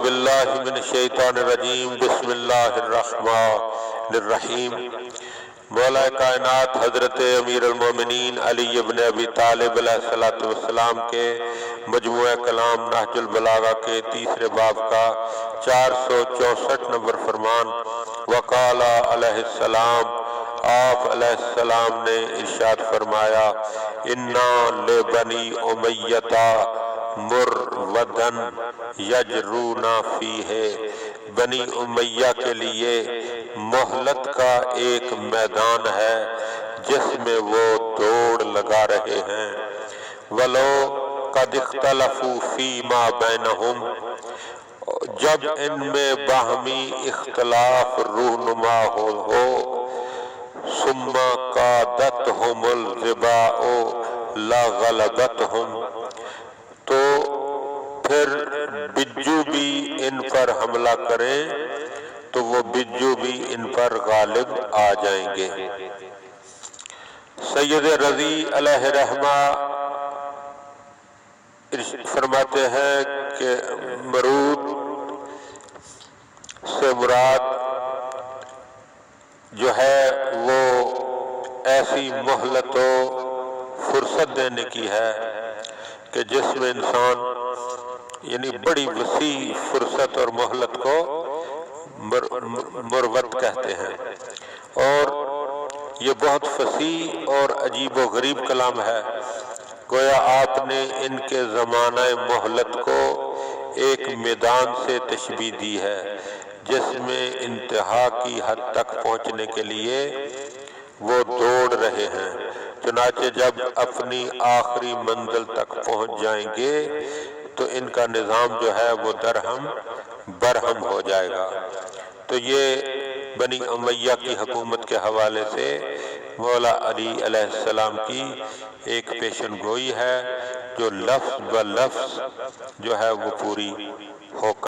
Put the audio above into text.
باللہ من الشیطان الرجیم بسم اللہ الرحمن الرحیم۔ مولا کائنات حضرت امیر المومنین علی ابن ابی طالب علیہ السلام کے مجموعہ کلام نہج البلاغہ کے تیسرے باب کا 464 نمبر فرمان۔ وقال علیہ السلام، آپ علیہ السلام نے ارشاد فرمایا، انا لبنی امیہ مرودا یجرون فیہ، بنی امیہ کے لیے مہلت کا ایک میدان ہے جس میں وہ دوڑ لگا رہے ہیں۔ وَلَوْ قَدْ اخْتَلَفُوا فِي مَا بَيْنَهُمْ، جب ان میں باہمی اختلاف رونما ہو، ثُمَّ قَادَتْهُمُ الرِّبَاءُ لَغَلَبَتْهُمْ، تو پھر بجو بھی ان پر حملہ کریں تو وہ بجو بھی ان پر غالب آ جائیں گے۔ سید رضی علیہ رحمہ فرماتے ہیں کہ مرود سے مراد جو ہے وہ ایسی مہلت و فرصت دینے کی ہے کہ جس میں انسان یعنی بڑی وسیع فرصت اور مہلت کو مروت کہتے ہیں، اور یہ بہت فصیح اور عجیب و غریب کلام ہے۔ گویا آپ نے ان کے زمانہ مہلت کو ایک میدان سے تشبیہ دی ہے جس میں انتہا کی حد تک پہنچنے کے لیے وہ دوڑ رہے ہیں، چنانچہ جب اپنی آخری منزل تک پہنچ جائیں گے تو ان کا نظام جو ہے وہ درہم برہم ہو جائے گا۔ تو یہ بنی امیہ کی حکومت کے حوالے سے مولا علی علیہ السلام کی ایک پیشن گوئی ہے جو لفظ بلفظ جو ہے وہ پوری ہو کر